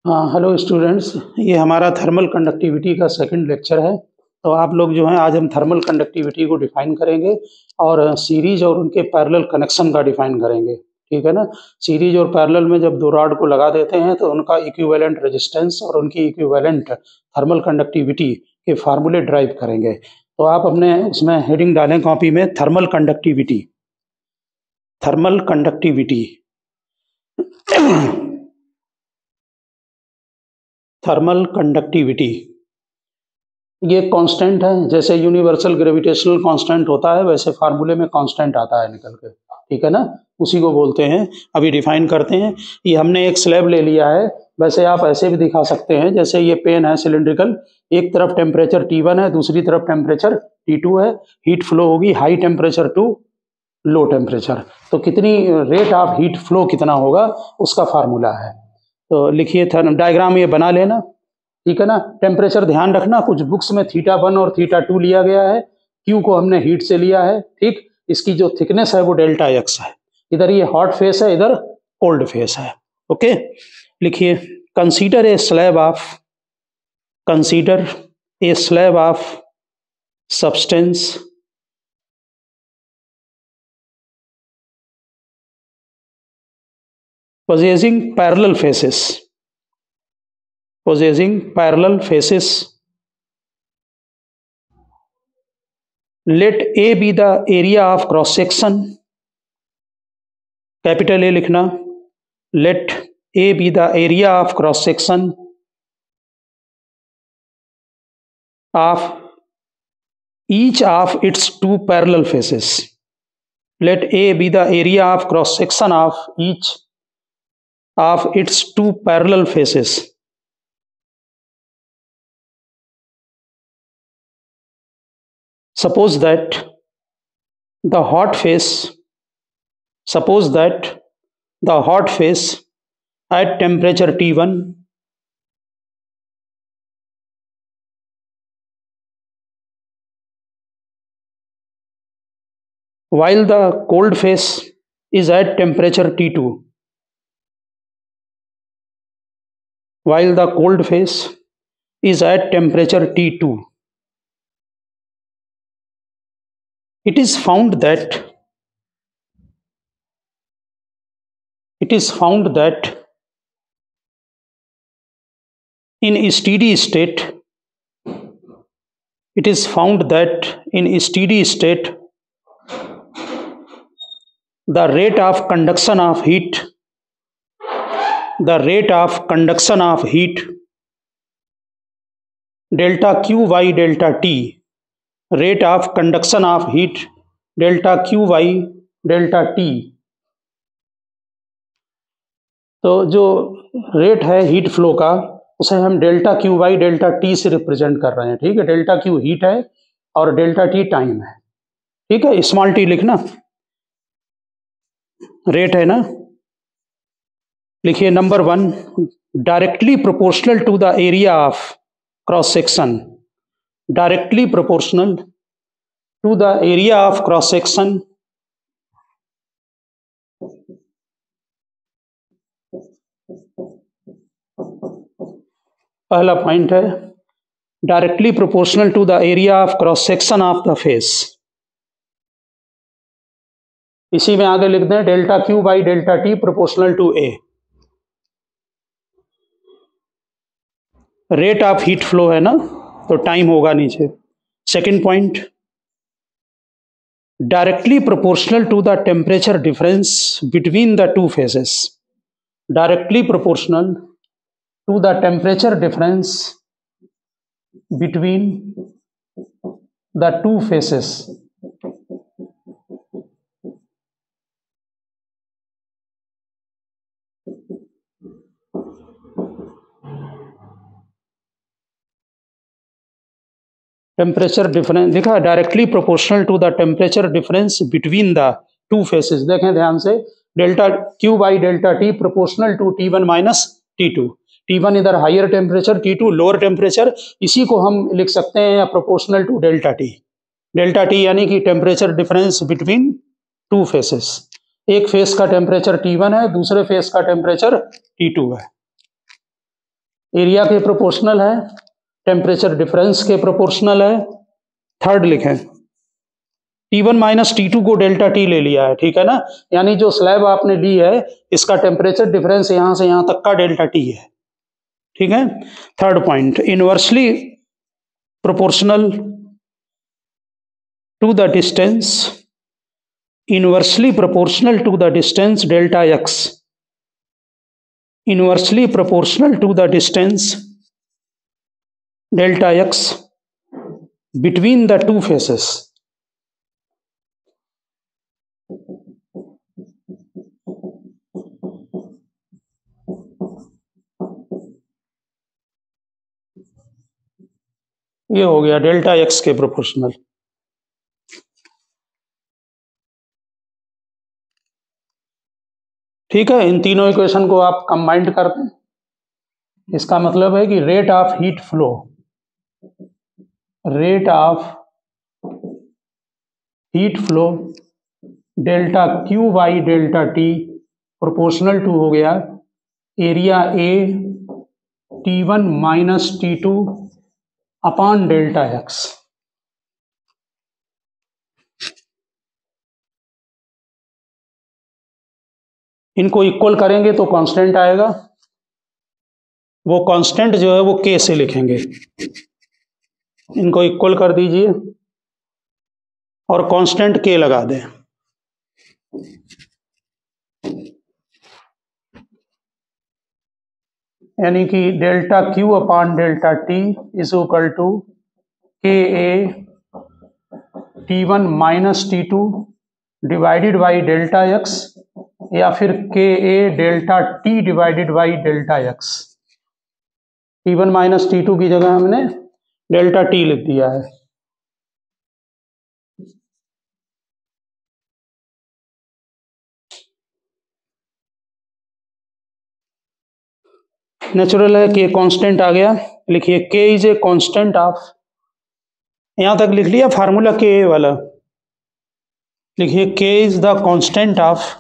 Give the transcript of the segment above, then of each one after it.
हाँ, hello students. ये हमारा थर्मल कंडक्टिविटी का सेकंड लेक्चर है। तो आप लोग जो हैं, आज हम थर्मल कंडक्टिविटी को डिफाइन करेंगे और सीरीज और उनके पैरेलल कनेक्शन का डिफाइन करेंगे। ठीक है ना। सीरीज और पैरेलल में जब दो रॉड को लगा देते हैं तो उनका इक्विवेलेंट रेजिस्टेंस और उनकी इक्विवेलेंट थर्मल कंडक्टिविटी के फार्मूले ड्राइव करेंगे। तो आप अपने उसमें हेडिंग डालें कॉपी में, thermal conductivity. Thermal conductivity thermal conductivity ये कांस्टेंट है। जैसे यूनिवर्सल ग्रेविटेशनल कांस्टेंट होता है वैसे फार्मूले में कांस्टेंट आता है निकल के। ठीक है ना। उसी को बोलते हैं। अभी डिफाइन करते हैं। ये हमने एक स्लैब ले लिया है। वैसे आप ऐसे भी दिखा सकते हैं, जैसे ये पेन है सिलिंड्रिकल। एक तरफ टेम्परेचर T1 है, दूसरी तरफ टेम्परेचर T2 है। हीट फ्लो होगी high temperature to low temperature. तो कितनी रेट ऑफ हीट फ्लो कितना होगा उसका फार्मूला है। तो लिखिए, डायग्राम ये बना लेना। ठीक है ना। टेम्परेचर ध्यान रखना, कुछ बुक्स में θ1 और θ2 लिया गया है। क्यू को हमने हीट से लिया है। ठीक। इसकी जो थिकनेस है वो डेल्टा एक्स है। इधर ये हॉट फेस है, इधर कोल्ड फेस है। ओके। लिखिए, consider a slab of substance possessing parallel faces. Let A be the area of cross section. Capital A लिखना। Let A be the area of cross section of each of its two parallel faces. Let A be the area of cross section of each of its two parallel faces. Suppose that the hot face at temperature T1 while the cold face is at temperature T2. While the cold face is at temperature T2, it is found that in steady state the rate of conduction of heat delta Q by delta T, rate of conduction of heat delta Q by delta T। तो जो rate है heat flow का उसे हम delta Q by delta T से represent कर रहे हैं। ठीक है। डेल्टा Q हीट है और डेल्टा T टाइम है। ठीक है। स्मॉल t लिखना, रेट है ना। लिखिए, number 1, directly proportional to the area of cross section. Directly proportional to the area of cross section पहला पॉइंट है, directly proportional to the area of cross section of the face. इसी में आगे लिख दें delta Q by delta T proportional to A। Rate of heat flow है ना, तो टाइम होगा नीचे। Second point, directly proportional to the temperature difference between the two faces. Directly proportional to the temperature difference between the two faces. Temperature difference लिखा, directly proportional to the temperature difference between the two faces. देखें ध्यान से, delta Q by delta T proportional to T1 minus T2। T1 इधर higher temperature, T2 lower temperature. इसी को हम लिख सकते हैं या proportional to delta T। Delta T यानी कि temperature difference between two faces. एक फेस का टेम्परेचर T1 है, दूसरे फेस का टेम्परेचर T2 है। एरिया के प्रोपोर्शनल है, टेम्परेचर डिफरेंस के प्रोपोर्शनल है। थर्ड लिखें, T1 माइनस T2 को डेल्टा टी ले लिया है, ठीक है ना, यानी जो स्लैब आपने ली है इसका टेम्परेचर डिफरेंस यहां से यहां तक का डेल्टा टी है, ठीक है। Third point, inversely proportional to the distance, inversely proportional to the distance delta x, inversely proportional to the distance delta x between the two faces. ये हो गया डेल्टा एक्स के प्रोपोर्शनल। ठीक है, इन तीनों इक्वेशन को आप कंबाइंड कर दें, इसका मतलब है कि rate of heat flow, rate of heat flow delta Q by delta T proportional to हो गया area A T1 minus T2 upon delta x. इनको इक्वल करेंगे तो कांस्टेंट आएगा, वो कांस्टेंट जो है वो के से लिखेंगे। इनको इक्वल कर दीजिए और कांस्टेंट के लगा दें, यानी कि delta Q upon delta T is equal to K A T1 minus T2 divided by delta X, या फिर K A delta T divided by delta X. T1 minus T2 की जगह हमने डेल्टा टी लिख दिया है। नेचुरल है कि कांस्टेंट आ गया, लिखिए के इज ए कांस्टेंट ऑफ, यहां तक लिख लिया फार्मूला के वाला, लिखिए के is the constant of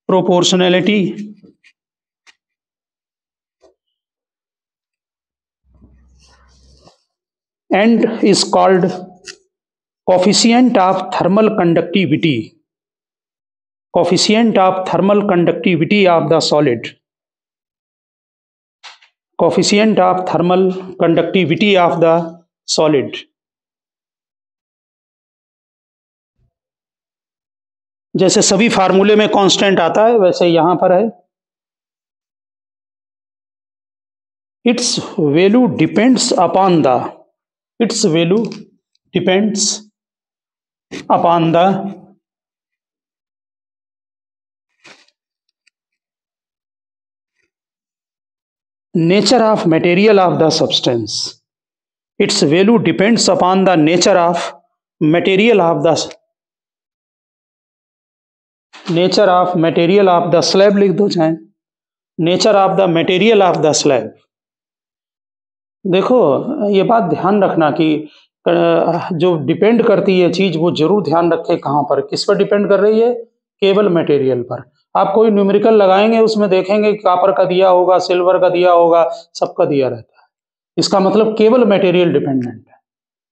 proportionality and is called coefficient of thermal conductivity, coefficient of thermal conductivity of the solid, coefficient of thermal conductivity of the solid. जैसे सभी फार्मूले में कांस्टेंट आता है वैसे यहां पर है, it's value depends upon the, it's value depends upon the nature of material of the substance, its value depends upon the nature of material of the, nature of material of the slab लिख दो चाहे, nature of the material of the slab। देखो ये बात ध्यान रखना कि जो डिपेंड करती है चीज वो जरूर ध्यान रखे कहां पर, किस पर डिपेंड कर रही है, केवल मटेरियल पर। आप कोई न्यूमेरिकल लगाएंगे उसमें देखेंगे कॉपर का दिया होगा, सिल्वर का दिया होगा, सबका दिया रहता है, इसका मतलब केवल मटेरियल डिपेंडेंट है,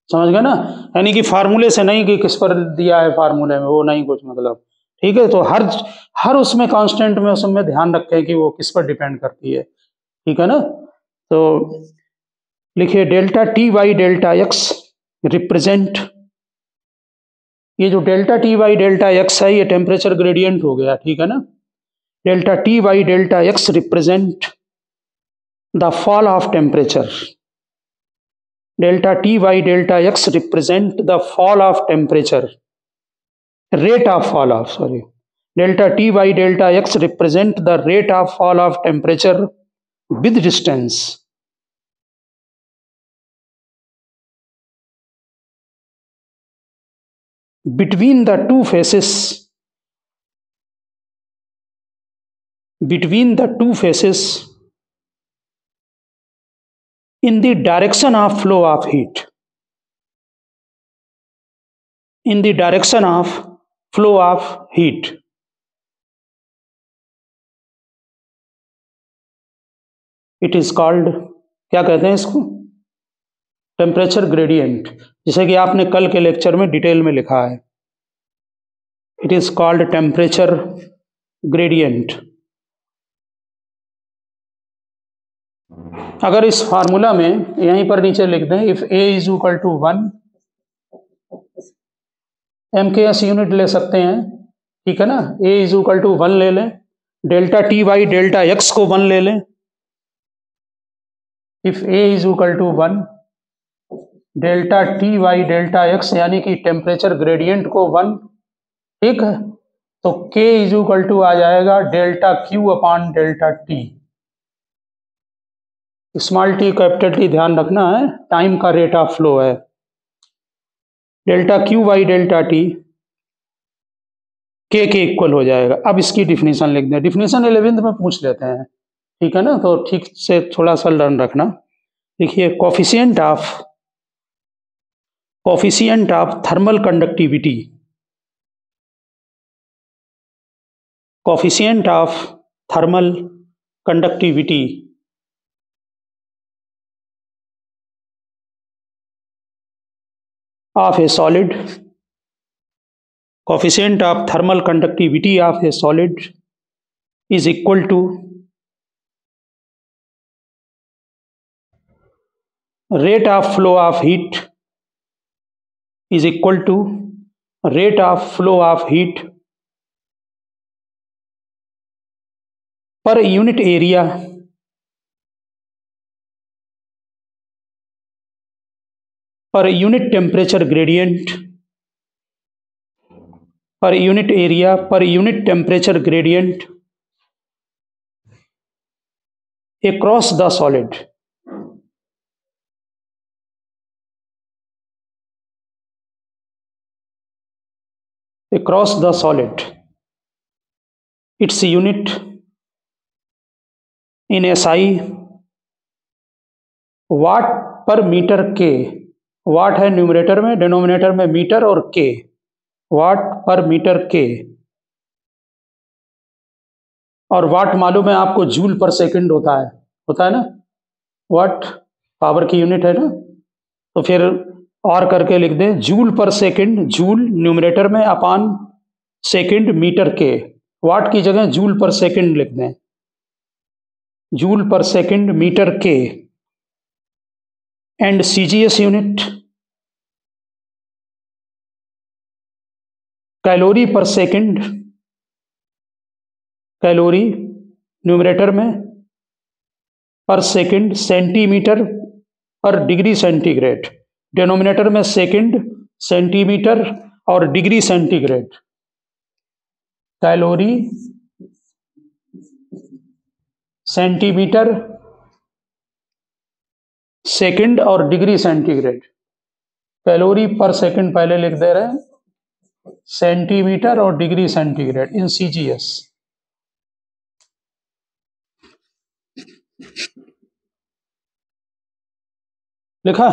समझ गए ना, यानी कि फार्मूले से नहीं कि किस पर दिया है फार्मूले में, वो नहीं कुछ मतलब, ठीक है। तो हर उसमें कांस्टेंट में उसमें ध्यान रखें कि वो किस पर डिपेंड करती है, ठीक है ना। तो लिखिए delta T by delta x represent, ये जो delta T by delta x है ये टेम्परेचर ग्रेडियंट हो गया, ठीक है ना। Delta T by delta x represent the fall of temperature, delta T by delta x represent the fall of temperature, rate of fall of, sorry, delta t by delta x represent the rate of fall of temperature with distance, between the two faces, between the two faces in the direction of flow of heat, in the direction of flow of heat। It is called, क्या कहते हैं इसको, temperature gradient, जैसे कि आपने कल के lecture में डिटेल में लिखा है, it is called temperature gradient. अगर इस फार्मूला में यहीं पर नीचे लिख दें, if A is equal to 1, M K S unit ले सकते हैं, ठीक है ना, ए इज इक्वल टू 1 ले लें, delta T by delta x को 1 ले लें, if A is equal to 1, delta T by delta x यानी कि टेम्परेचर ग्रेडियंट को 1, ठीक है, तो के इज इक्वल टू आ जाएगा delta Q upon delta T. Small T capital T ध्यान रखना है, टाइम का रेट ऑफ फ्लो है, delta Q by delta T के इक्वल हो जाएगा। अब इसकी डिफिनीशन लिख दें, डिफिनीशन 11th में पूछ लेते हैं, ठीक है ना, तो ठीक से थोड़ा सा लर्न रखना। देखिए, coefficient of thermal conductivity, coefficient of thermal conductivity of A solid, coefficient of thermal conductivity of a solid is equal to rate of flow of heat is equal to rate of flow of heat per unit area per unit temperature gradient per unit area per unit temperature gradient across the solid, across the solid, its unit in SI वाट पर metre के, वाट है numerator में, denominator में metre और के, वाट पर metre के, और वाट मालूम है आपको जूल पर सेकंड होता है ना, वाट पावर की यूनिट है ना, तो फिर और करके लिख दें जूल पर सेकंड, जूल न्यूमरेटर में अपान सेकंड मीटर के, वाट की जगह जूल पर सेकंड लिख दें, जूल पर सेकंड मीटर के, एंड सीजीएस यूनिट कैलोरी पर सेकंड, कैलोरी न्यूमरेटर में, पर सेकंड सेंटीमीटर पर डिग्री सेंटीग्रेड, डिनोमिनेटर में सेकंड, सेंटीमीटर और degree centigrade, calorie centimetre second और डिग्री सेंटीग्रेड, कैलोरी पर सेकंड पहले लिख दे रहे हैं, सेंटीमीटर और डिग्री सेंटीग्रेड इन सीजीएस। लिखा,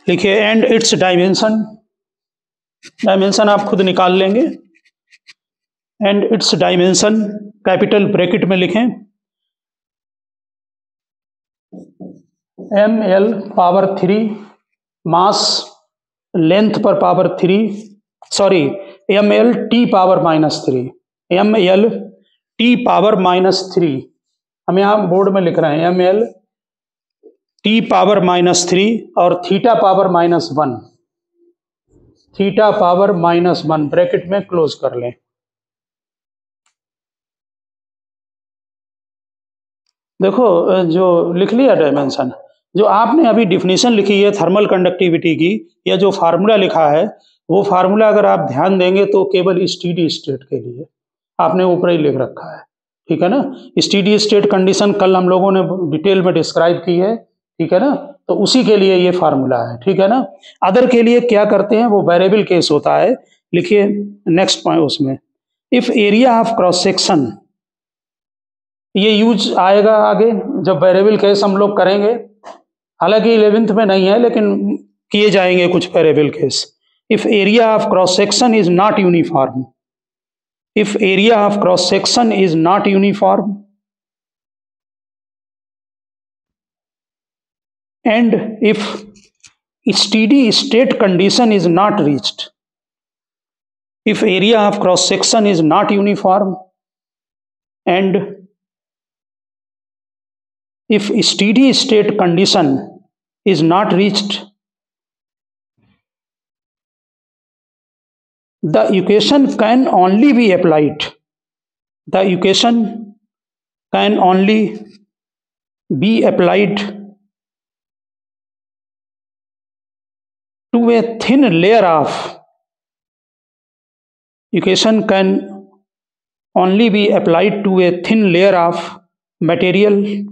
लिखिए, एंड इट्स डायमेंशन, डायमेंशन आप खुद निकाल लेंगे, and it's dimension capital bracket में लिखें, ml पावर 3 मास लेंथ पर power 3, sorry ml t power -3, ml t power -3, हम यहाँ बोर्ड में लिख रहे हैं ml t पावर -3 और theta power -1, theta power -1 bracket में क्लोज कर लें। देखो, जो लिख लिया डायमेंशन, जो आपने अभी डिफिनीशन लिखी है थर्मल कंडक्टिविटी की, या जो फार्मूला लिखा है, वो फार्मूला अगर आप ध्यान देंगे तो केवल स्टेडी स्टेट के लिए आपने ऊपर ही लिख रखा है, ठीक है ना। स्टेडी स्टेट कंडीशन कल हम लोगों ने डिटेल में डिस्क्राइब की है, ठीक है ना, तो उसी के लिए ये फार्मूला है, ठीक है ना। अदर के लिए क्या करते हैं, वो वेरिएबल केस होता है। लिखिए नेक्स्ट पॉइंट, उसमें if area of cross section, ये यूज आएगा आगे जब वेरिएबल केस हम लोग करेंगे, हालांकि 11th में नहीं है लेकिन किए जाएंगे कुछ variable case. If area of cross section is not uniform, if area of cross section is not uniform, and if steady state condition is not reached, if area of cross section is not uniform, and if steady state condition is not reached, the equation can only be applied. The equation can only be applied to a thin layer of, equation can only be applied to a thin layer of material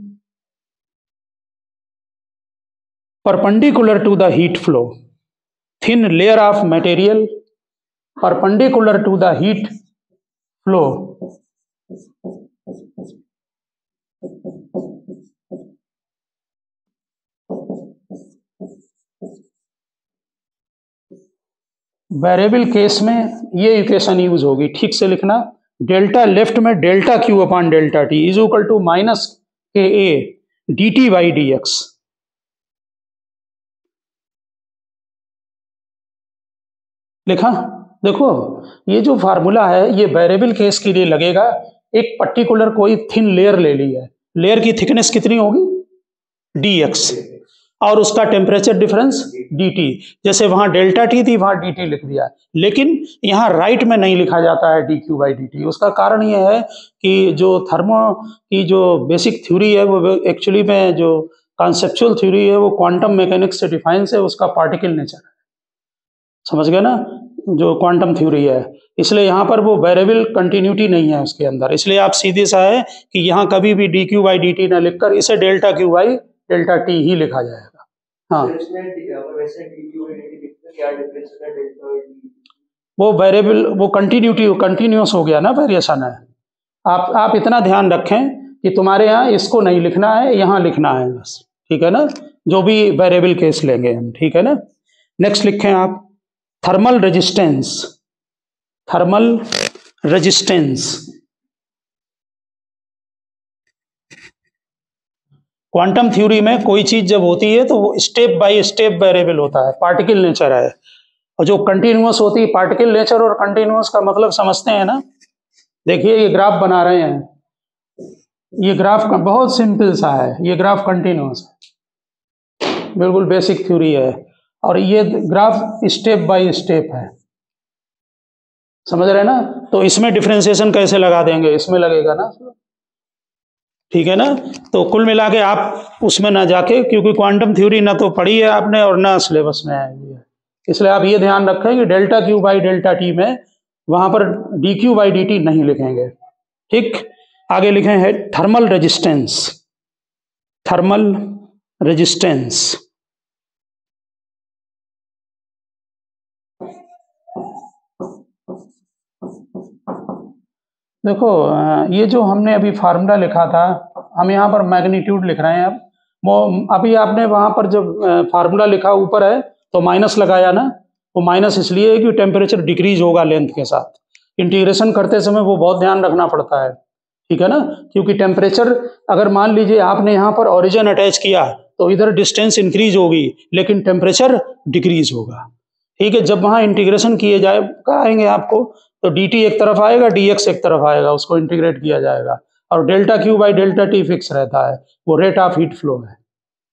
perpendicular to the heat flow. Thin layer of material perpendicular to the heat flow. Variable case में ये equation use होगी, ठीक से लिखना। Delta left में delta Q upon delta T is equal to minus K A D T by D X. लिखा? देखो ये जो फार्मूला है ये वेरिएबल केस के लिए लगेगा। एक पर्टिकुलर कोई थिन लेयर ले ली है, लेयर की थिकनेस कितनी होगी डी एक्स, और उसका टेम्परेचर डिफरेंस डी टी। जैसे वहां डेल्टा टी थी वहां डी टी लिख दिया, लेकिन यहाँ राइट में नहीं लिखा जाता है D Q by D T. उसका कारण यह है कि जो थर्मो की जो बेसिक थ्योरी है वो एक्चुअली में जो कॉन्सेप्चुअल थ्योरी है वो क्वांटम मैकेनिक्स से डिफाइन है, उसका पार्टिकल नेचर है। समझ गए ना, जो क्वांटम थ्योरी है। इसलिए यहाँ पर वो वेरिएबल कंटिन्यूटी नहीं है उसके अंदर, इसलिए आप सीधे सा है कि यहाँ कभी भी D Q by D T ना लिखकर इसे delta Q by delta T ही लिखा जाएगा। हाँ, वो वेरिएबल वो कंटिन्यूटी कंटिन्यूस हो गया ना, वेरिएशन है। आप इतना ध्यान रखें कि तुम्हारे यहाँ इसको नहीं लिखना है, यहाँ लिखना है बस, ठीक है ना, जो भी वेरिएबल केस लेंगे हम, ठीक है ना। नेक्स्ट लिखें आप thermal resistance. Thermal resistance quantum theory में कोई चीज जब होती है तो वो स्टेप बाय स्टेप वेरिएबल होता है, पार्टिकल नेचर है। और जो कंटिन्यूअस होती है, पार्टिकल नेचर और कंटिन्यूअस का मतलब समझते हैं ना। देखिए ये ग्राफ बना रहे हैं, ये ग्राफ का बहुत सिंपल सा है, ये ग्राफ कंटिन्यूअस है, बिल्कुल बेसिक थ्योरी है, और ये ग्राफ स्टेप बाय स्टेप है, समझ रहे हैं ना। तो इसमें डिफरेंशिएशन कैसे लगा देंगे, इसमें लगेगा ना, ठीक है ना। तो कुल मिला के आप उसमें ना जाके, क्योंकि क्वांटम थ्योरी ना तो पढ़ी है आपने और ना सिलेबस में है, इसलिए आप ये ध्यान रखें कि delta Q by delta T में वहां पर D Q by D T नहीं लिखेंगे, ठीक। आगे लिखे हैं थर्मल रेजिस्टेंस। थर्मल रेजिस्टेंस देखो, ये जो हमने अभी फार्मूला लिखा था, हम यहाँ पर मैग्नीट्यूड लिख रहे हैं। अब वो अभी आपने वहाँ पर जब फार्मूला लिखा ऊपर है तो माइनस लगाया ना, वो माइनस इसलिए है कि टेम्परेचर डिक्रीज होगा लेंथ के साथ। इंटीग्रेशन करते समय वो बहुत ध्यान रखना पड़ता है, ठीक है ना, क्योंकि टेम्परेचर अगर मान लीजिए आपने यहाँ पर ओरिजिन अटैच किया तो इधर डिस्टेंस इंक्रीज होगी लेकिन टेम्परेचर डिक्रीज होगा, ठीक है। जब वहाँ इंटीग्रेशन किए जाए कराएंगे आपको तो डी टी एक तरफ आएगा, डी एक्स एक तरफ आएगा, उसको इंटीग्रेट किया जाएगा, और delta Q by delta T fix रहता है, वो रेट ऑफ हीट फ्लो है।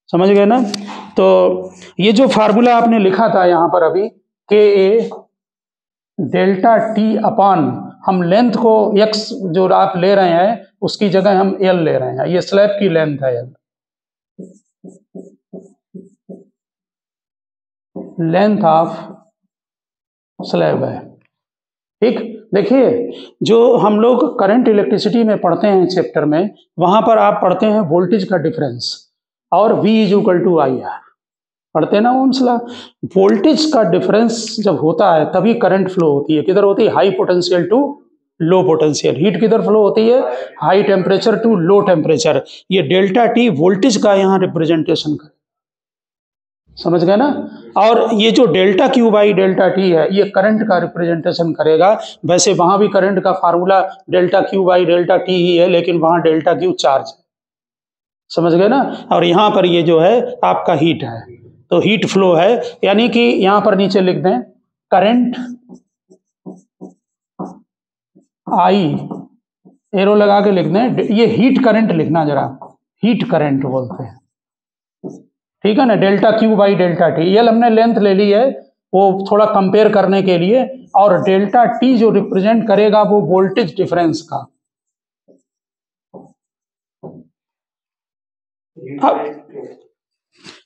समझ गए ना। तो ये जो फार्मूला आपने लिखा था यहाँ पर अभी के ए डेल्टा टी अपॉन, हम लेंथ को एक्स जो आप ले रहे हैं उसकी जगह हम एल ले रहे हैं, ये स्लैब की लेंथ है, एल लेंथ ऑफ स्लैब है, ठीक। देखिए जो हम लोग करंट इलेक्ट्रिसिटी में पढ़ते हैं चैप्टर में, वहां पर आप पढ़ते हैं वोल्टेज का डिफरेंस और V is equal to I R, पढ़ते हैं ना ओम्स लॉ। वोल्टेज का डिफरेंस जब होता है तभी करंट फ्लो होती है। किधर होती है, high potential to low potential. Heat किधर फ्लो होती है, high temperature to low temperature. ये डेल्टा टी वोल्टेज का यहाँ रिप्रेजेंटेशन कर, समझ गए ना। और ये जो delta Q by delta T है ये करंट का रिप्रेजेंटेशन करेगा। वैसे वहां भी करंट का formula delta Q by delta T ही है, लेकिन वहां डेल्टा क्यू चार्ज है, समझ गए ना। और यहाँ पर ये जो है आपका हीट है, तो हीट फ्लो है, यानी कि यहाँ पर नीचे लिख दें करंट आई, एरो लगा के लिख दें, ये हीट करंट लिखना जरा, हीट करंट बोलते हैं, ठीक है ना। Delta Q by delta T, ये हमने लेंथ ले ली है वो थोड़ा कंपेयर करने के लिए, और डेल्टा टी जो रिप्रेजेंट करेगा वो वोल्टेज डिफरेंस का।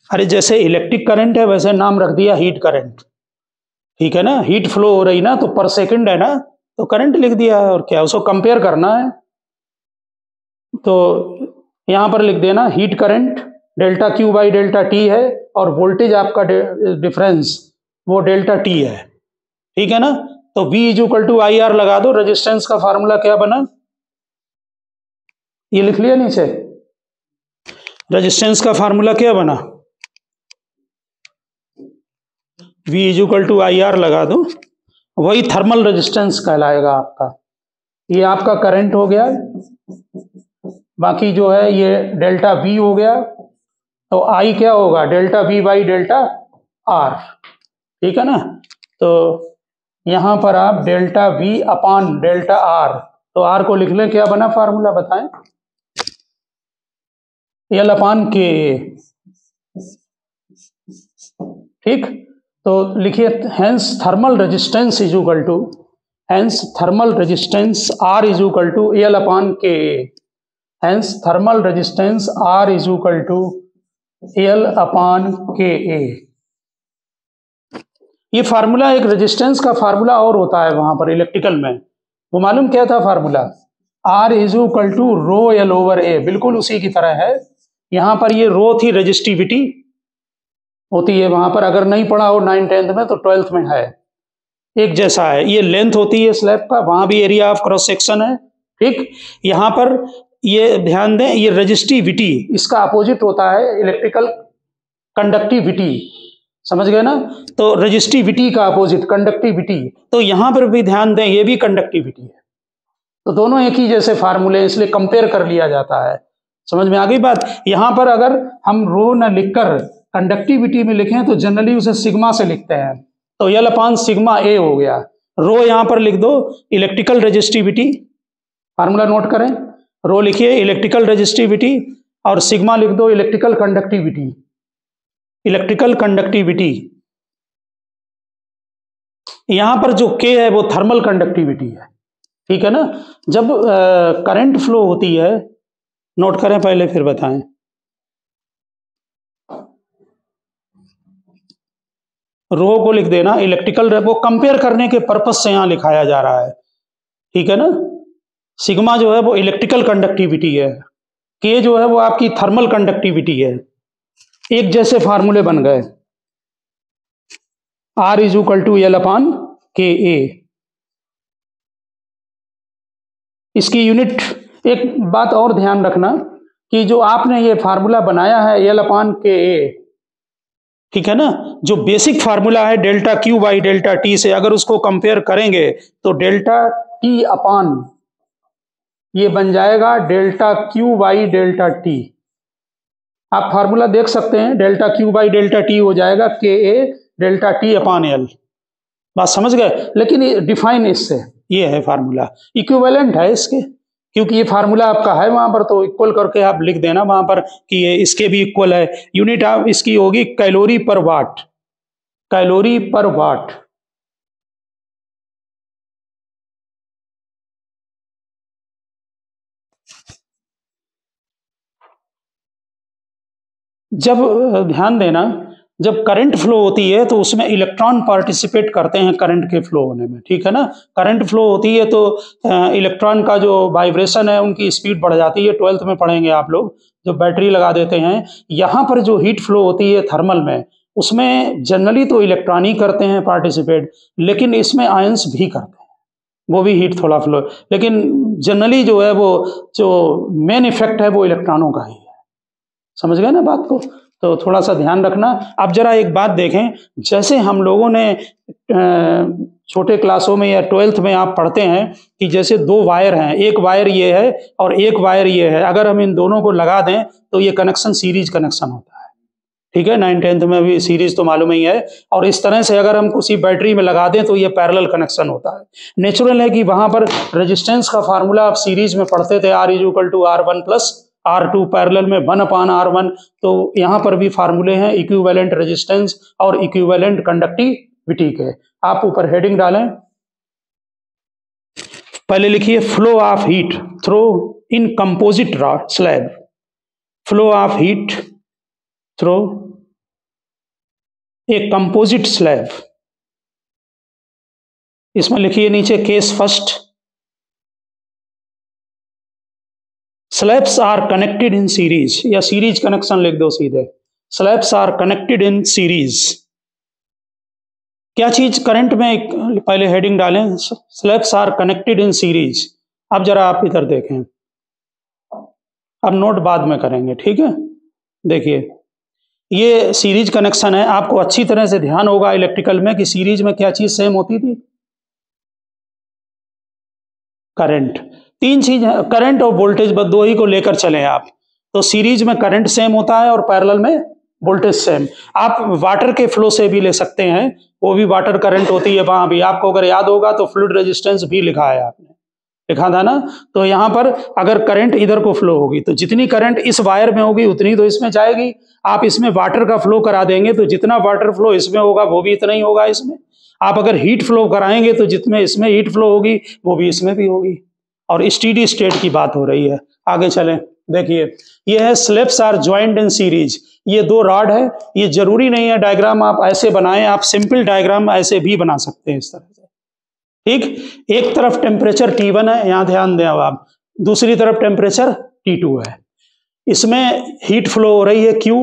अरे जैसे इलेक्ट्रिक करंट है वैसे नाम रख दिया हीट करंट, ठीक है ना। हीट फ्लो हो रही ना तो पर सेकंड है ना, तो करंट लिख दिया है, और क्या उसको कंपेयर करना है। तो यहां पर लिख देना heat current delta Q by delta T है, और वोल्टेज आपका डिफरेंस वो डेल्टा टी है, ठीक है ना। तो V is equal to I R लगा दो। रेजिस्टेंस का फार्मूला क्या बना, ये लिख लिया नीचे। रेजिस्टेंस का फार्मूला क्या बना, V is equal to I R लगा दो, वही थर्मल रेजिस्टेंस कहलाएगा आपका। ये आपका करंट हो गया, बाकी जो है ये डेल्टा V हो गया, तो I क्या होगा, delta V by delta R, ठीक है ना। तो यहां पर आप डेल्टा V अपान डेल्टा R, तो R को लिख लें, क्या बना फार्मूला बताएं, L अपान के, ठीक। तो लिखिए hence thermal resistance is equal to, hence thermal resistance R is equal to L upon K, hence thermal resistance R is equal to L upon K A. ये फार्मूला एक resistance का formula और होता है वहां पर इलेक्ट्रिकल में, वो मालूम क्या था formula, R is equal to rho L over A, बिल्कुल उसी की तरह है। यहां पर ये रो थी रेजिस्टिविटी होती है, वहां पर अगर नहीं पढ़ा हो 9th 10th में तो 12th में है, एक जैसा है। ये लेंथ होती है स्लैब का, वहां भी एरिया ऑफ क्रॉस सेक्शन है, ठीक। यहां पर ये ध्यान दें, ये रेजिस्टिविटी, इसका अपोजिट होता है इलेक्ट्रिकल कंडक्टिविटी, समझ गए ना। तो रेजिस्टिविटी का अपोजिट कंडक्टिविटी, तो यहां पर भी ध्यान दें ये भी कंडक्टिविटी है, तो दोनों एक ही जैसे फार्मूले, इसलिए कंपेयर कर लिया जाता है। समझ में आ गई बात। यहां पर अगर हम रो न लिखकर कंडक्टिविटी में लिखें तो जनरली उसे सिग्मा से लिखते हैं, तो L अपान सिग्मा ए हो गया। रो यहां पर लिख दो इलेक्ट्रिकल रेजिस्टिविटी, फार्मूला नोट करें, रो लिखिए इलेक्ट्रिकल रेजिस्टिविटी, और सिग्मा लिख दो इलेक्ट्रिकल कंडक्टिविटी, इलेक्ट्रिकल कंडक्टिविटी। यहां पर जो K है वो थर्मल कंडक्टिविटी है, ठीक है ना। जब करंट फ्लो होती है, नोट करें पहले फिर बताएं, रो को लिख देना इलेक्ट्रिकल, वो कंपेयर करने के पर्पज से यहां लिखाया जा रहा है, ठीक है ना। सिग्मा जो है वो इलेक्ट्रिकल कंडक्टिविटी है, K जो है वो आपकी थर्मल कंडक्टिविटी है, एक जैसे फार्मूले बन गए। R is equal to L upon K A. इसकी यूनिट, एक बात और ध्यान रखना कि जो आपने ये फार्मूला बनाया है L अपान के ए, ठीक है ना, जो बेसिक फार्मूला है delta Q by delta T से, अगर उसको कंपेयर करेंगे तो डेल्टा टी अपान ये बन जाएगा delta Q by delta T. आप फार्मूला देख सकते हैं, delta Q by delta T हो जाएगा के A delta T upon L, बात समझ गए। लेकिन डिफाइन इससे, ये है फार्मूला, इक्विवेलेंट है इसके, क्योंकि ये फार्मूला आपका है वहां पर, तो इक्वल करके आप लिख देना वहां पर कि ये इसके भी इक्वल है। यूनिट आप इसकी होगी कैलोरी पर वाट, कैलोरी पर वाट। जब ध्यान देना, जब करंट फ्लो होती है तो उसमें इलेक्ट्रॉन पार्टिसिपेट करते हैं करंट के फ्लो होने में, ठीक है ना। करंट फ्लो होती है तो इलेक्ट्रॉन का जो वाइब्रेशन है उनकी स्पीड बढ़ जाती है, 12th में पढ़ेंगे आप लोग, जो बैटरी लगा देते हैं। यहाँ पर जो हीट फ्लो होती है थर्मल में, उसमें जनरली तो इलेक्ट्रॉन ही करते हैं पार्टिसिपेट, लेकिन इसमें आयंस भी करते हैं, वो भी हीट थोड़ा फ्लो, लेकिन जनरली जो है वो जो मेन इफेक्ट है वो इलेक्ट्रॉनों का ही है। समझ गए ना बात को। तो थोड़ा सा ध्यान रखना। अब जरा एक बात देखें, जैसे हम लोगों ने छोटे क्लासों में या 12th में आप पढ़ते हैं कि जैसे दो वायर हैं, एक वायर ये है और एक वायर ये है, अगर हम इन दोनों को लगा दें तो ये कनेक्शन सीरीज कनेक्शन होता है। ठीक है, 9th-10th में भी सीरीज तो मालूम ही है। और इस तरह से अगर हम किसी बैटरी में लगा दें तो ये पैरेलल कनेक्शन होता है। नेचुरल है कि वहां पर रेजिस्टेंस का फार्मूला आप सीरीज में पढ़ते थे, R=R1 + R2, पैरेलल में 1/R1। तो यहां पर भी फार्मूले हैं इक्विवेलेंट रेजिस्टेंस और इक्विवेलेंट कंडक्टिविटी के। आप ऊपर हेडिंग डालें, पहले लिखिए flow of heat through in composite slab, flow of heat through a composite slab. इसमें लिखिए नीचे case first, slabs are connected in series, या सीरीज कनेक्शन लिख दो सीधे, स्लैब्स आर कनेक्टेड इन सीरीज। क्या चीज करंट में, पहले हेडिंग डालें slabs are connected in series. अब जरा आप इधर देखें, अब नोट बाद में करेंगे, ठीक है। देखिए ये सीरीज कनेक्शन है, आपको अच्छी तरह से ध्यान होगा इलेक्ट्रिकल में कि सीरीज में क्या चीज सेम होती थी, करंट। तीन चीज है, करंट और वोल्टेज, बस दो ही को लेकर चलें आप। तो सीरीज में करंट सेम होता है और पैरेलल में वोल्टेज सेम। आप वाटर के फ्लो से भी ले सकते हैं, वो भी वाटर करंट होती है वहां भी। आपको अगर याद होगा तो फ्लूइड रेजिस्टेंस भी लिखा है, आपने लिखा था ना। तो यहां पर अगर करंट इधर को फ्लो होगी तो जितनी करंट इस वायर में होगी उतनी तो इसमें जाएगी। आप इसमें वाटर का फ्लो करा देंगे तो जितना वाटर फ्लो इसमें होगा वो भी इतना ही होगा इसमें। आप अगर हीट फ्लो कराएंगे तो जितने इसमें हीट फ्लो होगी वो भी इसमें भी होगी। और स्टेडी स्टेट की बात हो रही है। आगे चलें, देखिए ये है slabs are joint in series. ये दो रॉड है, ये जरूरी नहीं है डायग्राम आप ऐसे बनाएं, आप सिंपल डायग्राम ऐसे भी बना सकते हैं इस तरह से, ठीक। एक तरफ टेम्परेचर T1 है, यहां ध्यान दें अब आप, दूसरी तरफ टेम्परेचर T2 है। इसमें हीट फ्लो हो रही है Q।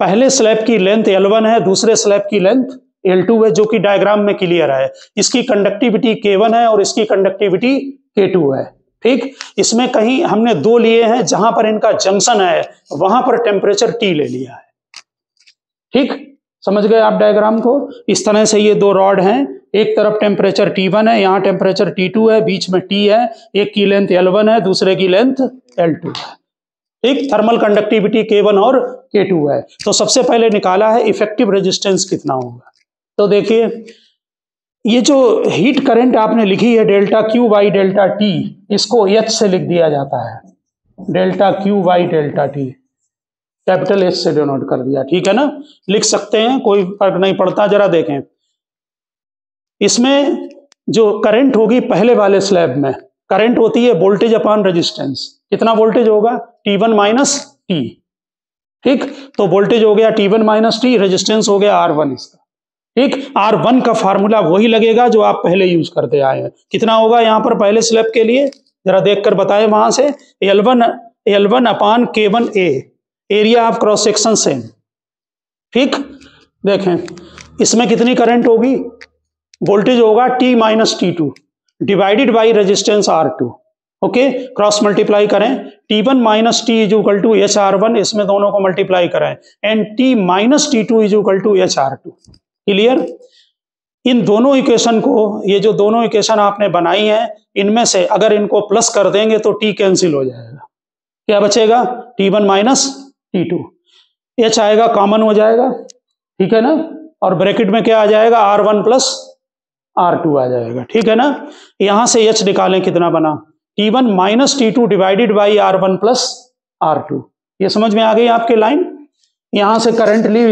पहले स्लैब की लेंथ L1 है, दूसरे स्लैब की लेंथ L2 है, जो कि डायग्राम में क्लियर है। इसकी कंडक्टिविटी K1 है और इसकी कंडक्टिविटी K2 है, ठीक। इसमें कहीं हमने दो लिए हैं, जहां पर इनका जंक्शन है वहां पर टेम्परेचर T ले लिया है, ठीक। समझ गए आप डायग्राम को। इस तरह से ये दो रॉड हैं, एक तरफ टेम्परेचर T1 है, यहाँ टेम्परेचर T2 है, बीच में T है, एक की लेंथ L1 है, दूसरे की लेंथ L2 है, ठीक। थर्मल कंडक्टिविटी K1 और K2 है। तो सबसे पहले निकाला है इफेक्टिव रेजिस्टेंस कितना होगा। तो देखिए ये जो हीट करंट आपने लिखी है delta Q by delta T, इसको H से लिख दिया जाता है, delta Q by delta T, capital H से डिनोट कर दिया, ठीक है ना। लिख सकते हैं, कोई फर्क नहीं पड़ता। जरा देखें इसमें जो करंट होगी पहले वाले स्लैब में, करंट होती है वोल्टेज अपॉन रेजिस्टेंस। कितना वोल्टेज होगा, T1 माइनस T, ठीक। तो वोल्टेज हो गया T1 माइनस T, रेजिस्टेंस हो गया R1 इसका, ठीक। R1 का फार्मूला वही लगेगा जो आप पहले यूज करते आए हैं। कितना होगा यहाँ पर पहले स्लैब के लिए, जरा देखकर बताएं वहां से, L1 upon K1A, area of cross section same, ठीक। देखें इसमें कितनी करंट होगी, वोल्टेज होगा T minus T2 divided by resistance R2, okay. Cross multiply करें, T1 minus T is equal to HR1, इसमें दोनों को मल्टीप्लाई करें, and T minus T2 is equal to HR2। Clear. इन दोनों इक्वेशन को, ये जो दोनों इक्वेशन आपने बनाई हैं, इनमें से अगर इनको प्लस कर देंगे तो T कैंसिल हो जाएगा, क्या बचेगा, T1 माइनस T2, H आएगा कॉमन हो जाएगा, ठीक है ना। और ब्रैकेट में क्या आ जाएगा, R1 प्लस R2 आ जाएगा, ठीक है ना। यहां से H निकालें, कितना बना, T1 minus T2 divided by R1 plus R2। ये समझ में आ गई आपके लाइन। यहां से करंट ली,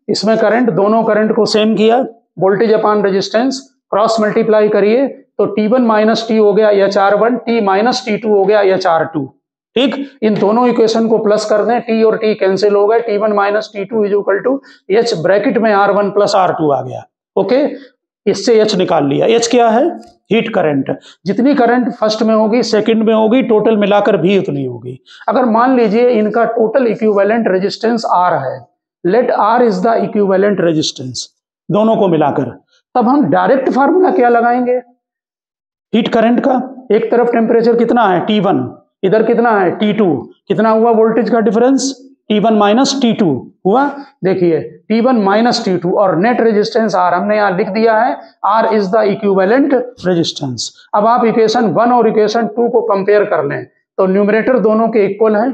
इसमें करंट, दोनों करंट को सेम किया, voltage upon resistance, cross multiply करिए तो T1 माइनस T हो गया HR1, T माइनस T2 हो गया HR2, ठीक। इन दोनों इक्वेशन को प्लस कर दें, T और T कैंसिल हो गए, T1 minus T2 is equal to H, bracket में R1 प्लस R2 आ गया, ओके। इससे H निकाल लिया। H क्या है, हीट करंट। जितनी करंट फर्स्ट में होगी सेकंड में होगी, टोटल मिलाकर भी उतनी होगी। अगर मान लीजिए इनका टोटल इक्विवेलेंट रेजिस्टेंस R है, let R is the equivalent resistance दोनों को मिलाकर, तब हम डायरेक्ट फार्मूला क्या लगाएंगे हीट करंट का। एक तरफ टेम्परेचर कितना है T1, इधर कितना है T2, कितना हुआ वोल्टेज का डिफरेंस T1 माइनस T2 हुआ। देखिए T1 माइनस T2 और नेट रेजिस्टेंस R हमने यहाँ लिख दिया है, R is the equivalent resistance. अब आप इक्वेशन 1 और इक्वेशन 2 को कंपेयर कर लें तो न्यूमरेटर दोनों के इक्वल है,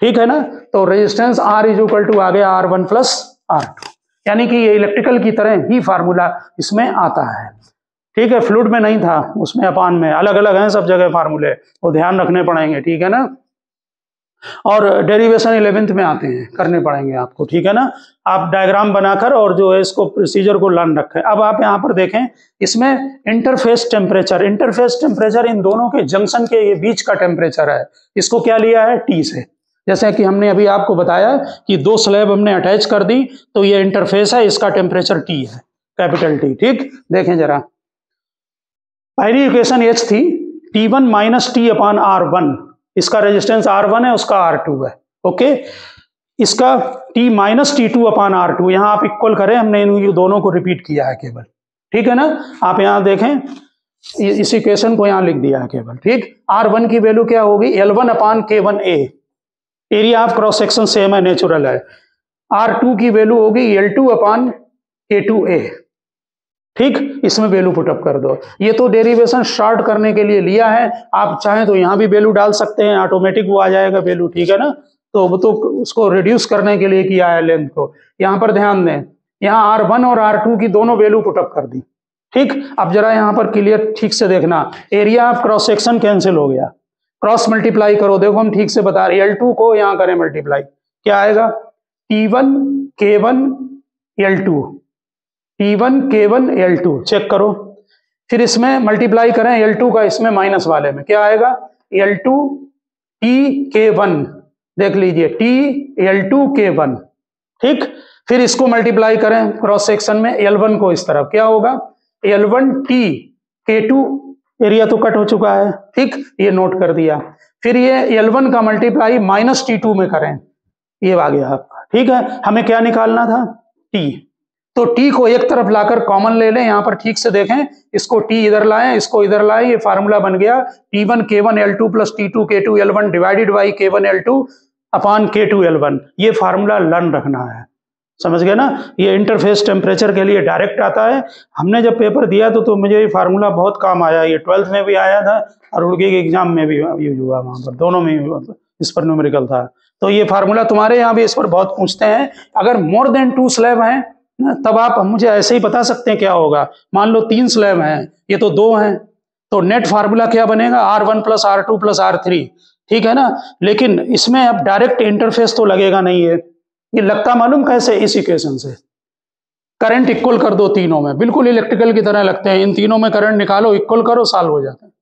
ठीक है ना। तो resistance R is equal to आ गया R1 प्लस R2, यानी कि ये इलेक्ट्रिकल की तरह ही फार्मूला इसमें आता है, ठीक है। फ्लूइड में नहीं था, उसमें अपान में अलग अलग हैं सब जगह फार्मूले, वो ध्यान रखने पड़ेंगे, ठीक है ना। और डेरिवेशन 11th में आते हैं, करने पड़ेंगे आपको, ठीक है ना। आप डायग्राम बनाकर और जो है इसको प्रोसीजर को लर्न रखें। अब आप यहाँ पर देखें, इसमें इंटरफेस टेम्परेचर इन दोनों के जंक्शन के ये बीच का टेम्परेचर है, इसको क्या लिया है T से। जैसे कि हमने अभी आपको बताया कि दो स्लैब हमने अटैच कर दी तो ये इंटरफेस है, इसका टेम्परेचर T है, कैपिटल T, ठीक। देखें जरा, पहली इक्वेशन H थी T1 माइनस T अपान R1, इसका रेजिस्टेंस R1 है, उसका R2 है, ओके। इसका T माइनस T2 अपान R2, यहाँ आप इक्वल करें, हमने इन दोनों को रिपीट किया है केवल, ठीक है ना। आप यहाँ देखें, इस इक्वेशन को यहाँ लिख दिया है केवल, ठीक। R1 की वैल्यू क्या होगी, L1 upon K1A, area of cross section same है, नेचुरल है। R2 की वैल्यू होगी L2 अपान K2A, ठीक। इसमें वैल्यू पुटअप कर दो। ये तो डेरिवेशन शॉर्ट करने के लिए लिया है, आप चाहें तो यहाँ भी वैल्यू डाल सकते हैं, ऑटोमेटिक वो आ जाएगा वैल्यू, ठीक है ना। तो वो तो उसको रिड्यूस करने के लिए किया है लेंथ को। यहाँ पर ध्यान दें, यहाँ R1 और R2 की दोनों वैल्यू पुटअप कर दी, ठीक। अब जरा यहाँ पर क्लियर ठीक से देखना, area of cross section cancel हो गया, क्रॉस मल्टीप्लाई करो, देखो हम ठीक से बता रहे हैं, L2 को यहाँ करें मल्टीप्लाई, क्या आएगा, T1 K1 L2, T1 K1 L2, check करो। फिर इसमें मल्टीप्लाई करें L2 का इसमें माइनस वाले में, क्या आएगा, L2 T K1, देख लीजिए T L2 K1, ठीक। फिर इसको मल्टीप्लाई करें क्रॉस सेक्शन में L1 को इस तरफ, क्या होगा, L1 T K2, एरिया तो कट हो चुका है, ठीक, ये नोट कर दिया। फिर ये L1 का मल्टीप्लाई माइनस T2 में करें, ये आ गया आपका, ठीक है। हमें क्या निकालना था, T, तो T को एक तरफ लाकर कॉमन ले लें, यहाँ पर ठीक से देखें, इसको T इधर लाएं, इसको इधर लाएं, ये फार्मूला बन गया T1 K1 L2 plus T2 K2 L1 divided by K1 L2 upon K2 L1। ये फार्मूला लर्न रखना है, समझ गए ना। ये इंटरफेस टेम्परेचर के लिए डायरेक्ट आता है। हमने जब पेपर दिया तो मुझे ये फार्मूला बहुत काम आया, ये 12th में भी आया था और रुड़की के एग्जाम में भी यूज हुआ, वहाँ पर दोनों में इस पर न्यूमेरिकल था। तो ये फार्मूला तुम्हारे यहाँ भी इस पर बहुत पूछते हैं। अगर मोर देन 2 स्लैब हैं तब आप मुझे ऐसे ही बता सकते हैं क्या होगा। मान लो 3 स्लैब हैं, ये तो 2 हैं, तो नेट फार्मूला क्या बनेगा, R1 plus R2 plus R3, ठीक है ना। लेकिन इसमें अब डायरेक्ट इंटरफेस तो लगेगा नहीं है, ये लगता मालूम कैसे, इस इक्वेशन से करंट इक्वल कर दो तीनों में, बिल्कुल इलेक्ट्रिकल की तरह लगते हैं। इन तीनों में करंट निकालो, इक्वल करो, सॉल्व हो जाते हैं,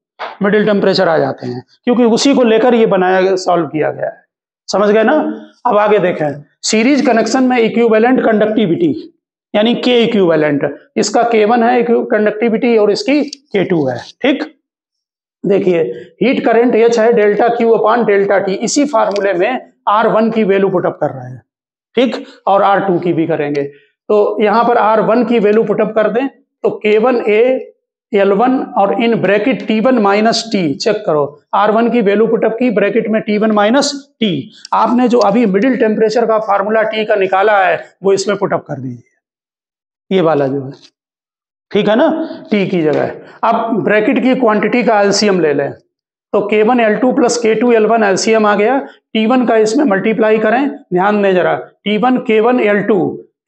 मिडिल टेम्परेचर आ जाते हैं, क्योंकि उसी को लेकर ये बनाया गया, सॉल्व किया गया है, समझ गए ना। अब आगे देखें, सीरीज कनेक्शन में इक्विवेलेंट कंडक्टिविटी यानी K इक्विवेलेंट, इसका K1 है कंडक्टिविटी और इसकी K2 है, ठीक। देखिए हीट करंट H है डेल्टा Q अपान डेल्टा T, इसी फार्मूले में R1 की वैल्यू पुटअप कर रहे हैं, ठीक, और R2 की भी करेंगे। तो यहाँ पर R1 की वैल्यू पुटअप कर दें तो K1A L1 और in bracket T1 minus T, check करो, R1 की वैल्यू पुटअप की ब्रैकेट में T1 माइनस T। आपने जो अभी मिडिल टेम्परेचर का फार्मूला T का निकाला है वो इसमें पुटअप कर दीजिए, ये वाला जो है, ठीक है ना, T की जगह। अब ब्रैकेट की क्वांटिटी का एलसीएम ले लें तो K1 L2 plus K2 L1 LCM आ गया, T1 का इसमें मल्टीप्लाई करें, ध्यान दें जरा, T1 K1 L2,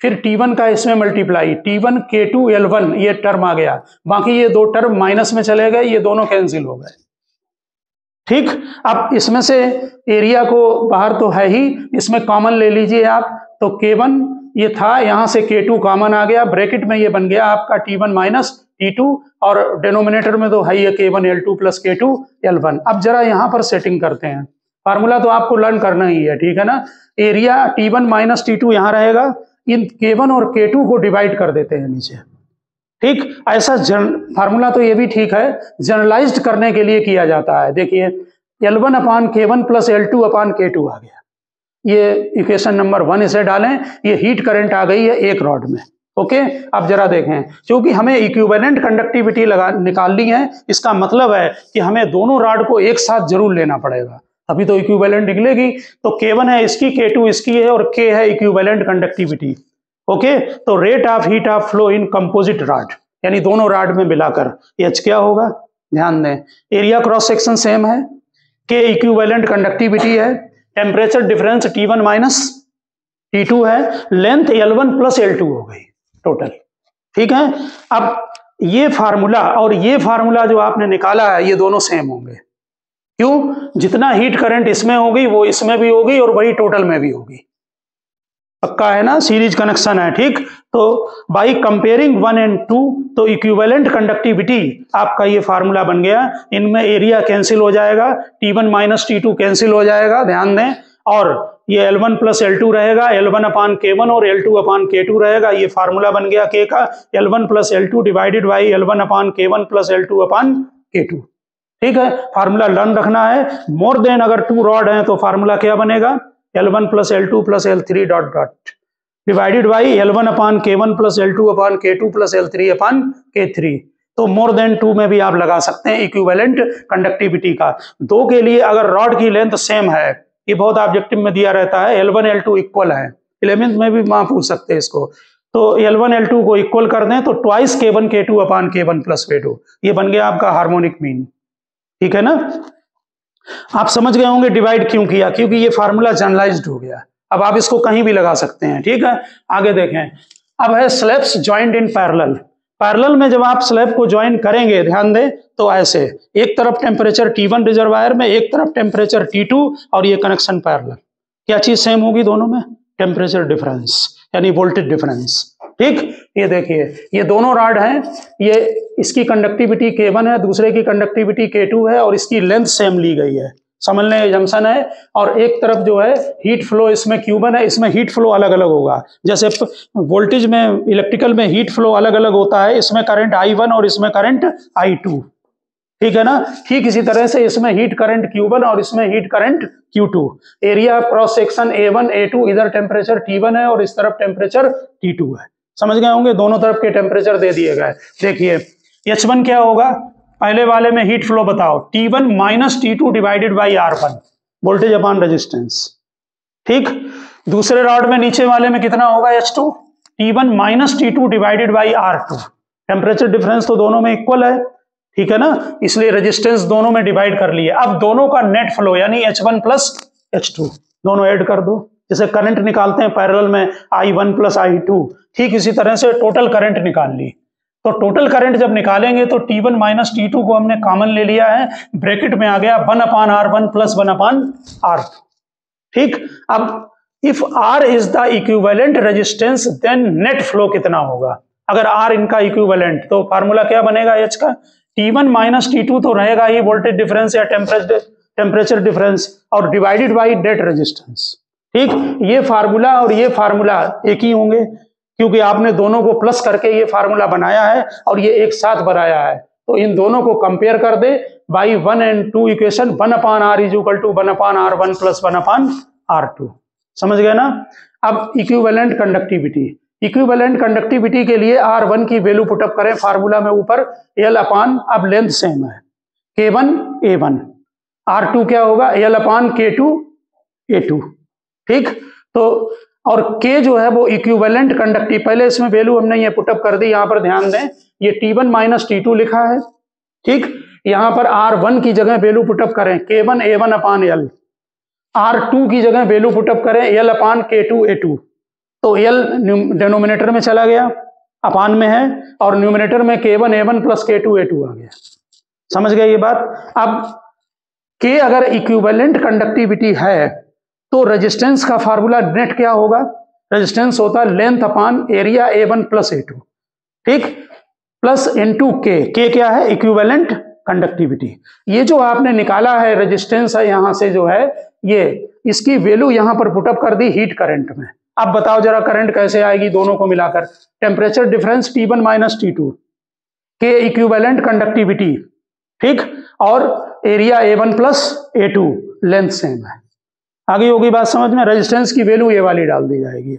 फिर T1 का इसमें मल्टीप्लाई T1 K2 L1, ये टर्म आ गया, बाकी ये 2 टर्म माइनस में चले गए, ये दोनों कैंसिल हो गए, ठीक। अब इसमें से एरिया को बाहर तो है ही, इसमें कॉमन ले लीजिए आप, तो K1 ये था, यहां से K2 कॉमन आ गया, ब्रैकेट में ये बन गया आपका T1 माइनस T2 और डिनोमिनेटर में तो है ये K1 L2 plus K2 L1। अब जरा यहाँ पर सेटिंग करते हैं, फार्मूला तो आपको लर्न करना ही है, ठीक है ना। एरिया T1 माइनस T2 यहाँ रहेगा, इन K1 और K2 को डिवाइड कर देते हैं नीचे, ठीक। ऐसा फार्मूला तो ये भी ठीक है, जनरलाइज्ड करने के लिए किया जाता है। देखिए L1 अपान K1 प्लस L2 अपान K2 आ गया, ये इक्वेशन नंबर 1 इसे डालें, ये हीट करंट आ गई है एक रॉड में, ओके। अब जरा देखें, क्योंकि हमें इक्विवेलेंट कंडक्टिविटी निकालनी है, इसका मतलब है कि हमें दोनों रॉड को एक साथ जरूर लेना पड़ेगा। अभी तो इक्विवेलेंट निकलेगी। तो K1 है इसकी, K2 इसकी है और K है इक्विवेलेंट कंडक्टिविटी। ओके, तो rate of heat of flow in composite rod, यानी दोनों रॉड में मिलाकर H क्या होगा, ध्यान दें। एरिया क्रॉस सेक्शन सेम है, K इक्विवेलेंट कंडक्टिविटी है, temperature difference T1 minus T2 है, लेंथ L1 प्लस L2 हो गई टोटल। ठीक है, अब ये फार्मूला और ये फार्मूला जो आपने निकाला है ये दोनों सेम होंगे। क्यों? जितना हीट करंट इसमें होगी वो इसमें भी होगी और वही टोटल में भी होगी। पक्का है ना, सीरीज कनेक्शन है। ठीक, तो बाई कंपेयरिंग 1 एंड 2, तो इक्विवेलेंट कंडक्टिविटी आपका ये फार्मूला बन गया। इनमें एरिया कैंसिल हो जाएगा, T1 माइनस T2 कैंसिल हो जाएगा, ध्यान दें, और ये L1 प्लस L2 रहेगा, L1 अपान K1 और L2 अपान K2 रहेगा। ये फार्मूला बन गया K का, L1 plus L2 divided by L1 upon K1 plus L2 upon K2। ठीक है, फार्मूला लर्न रखना है। मोर देन अगर 2 रॉड हैं तो फार्मूला क्या बनेगा, L1 plus L2 plus L3 dot dot divided by L1 upon K1 plus L2 upon K2 plus L3 upon K3। तो मोर देन 2 में भी आप लगा सकते हैं इक्विवेलेंट कंडक्टिविटी का। 2 के लिए अगर रॉड की लेंथ सेम है, ये बहुत ऑब्जेक्टिव में दिया रहता है, L1 L2 इक्वल है, 11th में भी वहां पूछ सकते हैं इसको। तो L1 L2 को इक्वल कर दें तो ट्वाइस K1 K2 अपान K1 प्लस K2, ये बन गया आपका हार्मोनिक मीन। ठीक है ना, आप समझ गए होंगे डिवाइड क्यों किया, क्योंकि ये फार्मूला जनरलाइज्ड हो गया। अब आप इसको कहीं भी लगा सकते हैं। ठीक है, आगे देखें। अब है slabs joint in parallel. Parallel में जब आप स्लैब को ज्वाइन करेंगे, ध्यान दें, तो ऐसे एक तरफ टेम्परेचर T1 रिजर्वायर में, एक तरफ टेम्परेचर T2, और ये कनेक्शन पैरेलल। क्या चीज सेम होगी दोनों में, टेम्परेचर डिफरेंस यानी वोल्टेज डिफरेंस। ठीक, ये देखिए ये दोनों रॉड हैं, ये इसकी कंडक्टिविटी K1 है, दूसरे की कंडक्टिविटी K2 है, और इसकी लेंथ सेम ली गई है, समझने जंक्शन है। और एक तरफ जो है हीट फ्लो इसमें Q1 है, इसमें हीट फ्लो अलग अलग होगा। जैसे वोल्टेज में, इलेक्ट्रिकल में हीट फ्लो अलग अलग होता है, इसमें करंट I1 और इसमें करंट I2। ठीक है ना, ठीक इसी तरह से इसमें हीट करंट Q1 और इसमें heat current Q2। Area cross section A1 A2, इधर टेम्परेचर T1 है और इस तरफ टेम्परेचर T2 है। समझ गए होंगे, दोनों तरफ के टेम्परेचर दे दिए गए। देखिए H1 क्या होगा, पहले वाले में हीट फ्लो बताओ, T1 minus T2 divided by R1, voltage upon resistance. ठीक, दूसरे रॉड में नीचे वाले में कितना होगा H2, T1 minus T2 divided by R2। Temperature difference तो दोनों में इक्वल है, ठीक है ना, इसलिए रेजिस्टेंस दोनों में डिवाइड कर लिए। अब दोनों का नेट फ्लो यानी H1 प्लस H2 दोनों ऐड कर दो। जैसे करंट निकालते हैं पैरेलल में I1 प्लस I2, ठीक इसी तरह से टोटल करंट निकाल ली। तो टोटल करंट जब निकालेंगे तो T1 माइनस T2 को हमने कॉमन ले लिया है, ब्रैकेट में आ गया 1 upon R1 plus 1 upon R2। ठीक, अब if R is the equivalent resistance then net flow कितना होगा। अगर R इनका इक्विवेलेंट तो फार्मूला क्या बनेगा H का, T1 माइनस T2 तो रहेगा ही वोल्टेज डिफरेंस या टेम्परेचर डिफरेंस, और डिवाइडेड बाई डेट रेजिस्टेंस। ठीक, ये फार्मूला और ये फार्मूला एक ही होंगे, क्योंकि आपने दोनों को प्लस करके ये फार्मूला बनाया है और ये एक साथ बनाया है। तो इन दोनों को कंपेयर कर दे by 1 and 2 equation, 1 upon R is equal to 1 upon R1 plus 1 upon R2। समझ गए ना। अब इक्विवेलेंट कंडक्टिविटी, इक्विवेलेंट कंडक्टिविटी के लिए R1 की वैल्यू पुटअप करें फार्मूला में ऊपर, L अपान, अब लेंथ सेम है, K1 A1, R2 क्या होगा L अपान K2 A2। ठीक, तो और K जो है वो इक्विवेलेंट कंडक्टिव, पहले इसमें वैल्यू हमने ये पुटअप कर दी, यहां पर ध्यान दें, ये T1 माइनस T2 लिखा है। ठीक, यहां पर R1 की जगह वैल्यू पुटअप करें K1 A1 अपान L, R2 की जगह वैल्यू पुटअप करें L अपान K2 A2। तो L डिनोमिनेटर में चला गया, अपान में है, और न्यूमिनेटर में K1 A1 plus K2 A2 आ गया। समझ गए ये बात। अब K अगर इक्विवेलेंट कंडक्टिविटी है तो रेजिस्टेंस का फार्मूला नेट क्या होगा, रेजिस्टेंस होता है length upon area A1 plus A2। ठीक, प्लस इनटू K क्या है, इक्विवेलेंट कंडक्टिविटी। ये जो आपने निकाला है रेजिस्टेंस है, यहां से जो है ये, इसकी वैल्यू यहां पर पुटअप कर दी हीट करंट में। अब बताओ जरा करंट कैसे आएगी दोनों को मिलाकर, temperature difference T1 minus T2, K equivalent conductivity, ठीक, और area A1 plus A2, length same है। आगे होगी बात समझ में। रेजिस्टेंस की वैल्यू ये वाली डाल दी जाएगी,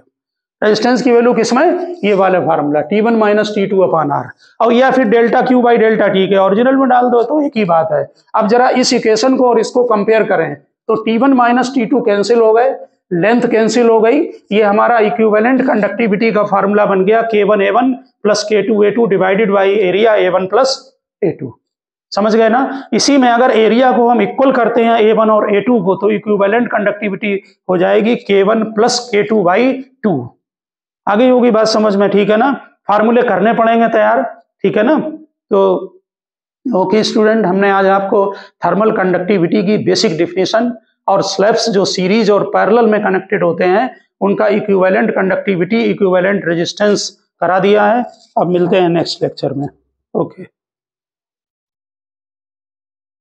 रेजिस्टेंस की वैल्यू किसमें, ये वाला फार्मूला T1 माइनस T2 अपान R, और या फिर delta Q by delta T के ओरिजिनल में डाल दो तो एक ही बात है। अब जरा इस इक्वेशन को और इसको कंपेयर करें, तो T1 माइनस T2 कैंसिल हो गए, लेंथ कैंसिल हो गई, ये हमारा इक्विवेलेंट कंडक्टिविटी का फार्मूला बन गया K1A1 plus K2A2 divided by area A1 plus A2। समझ गए ना। इसी में अगर एरिया को हम इक्वल करते हैं A1 और A2 को, तो इक्विवेलेंट कंडक्टिविटी हो जाएगी K1 प्लस K2 बाई 2। आ गई होगी बात समझ में, ठीक है ना। फार्मूले करने पड़ेंगे तैयार, ठीक है ना। तो ओके स्टूडेंट, हमने आज आपको थर्मल कंडक्टिविटी की बेसिक डिफिनेशन और स्लैब्स जो सीरीज और पैरेलल में कनेक्टेड होते हैं उनका इक्विवेलेंट कंडक्टिविटी, इक्विवेलेंट रेजिस्टेंस करा दिया है। अब मिलते हैं नेक्स्ट लेक्चर में। ओके।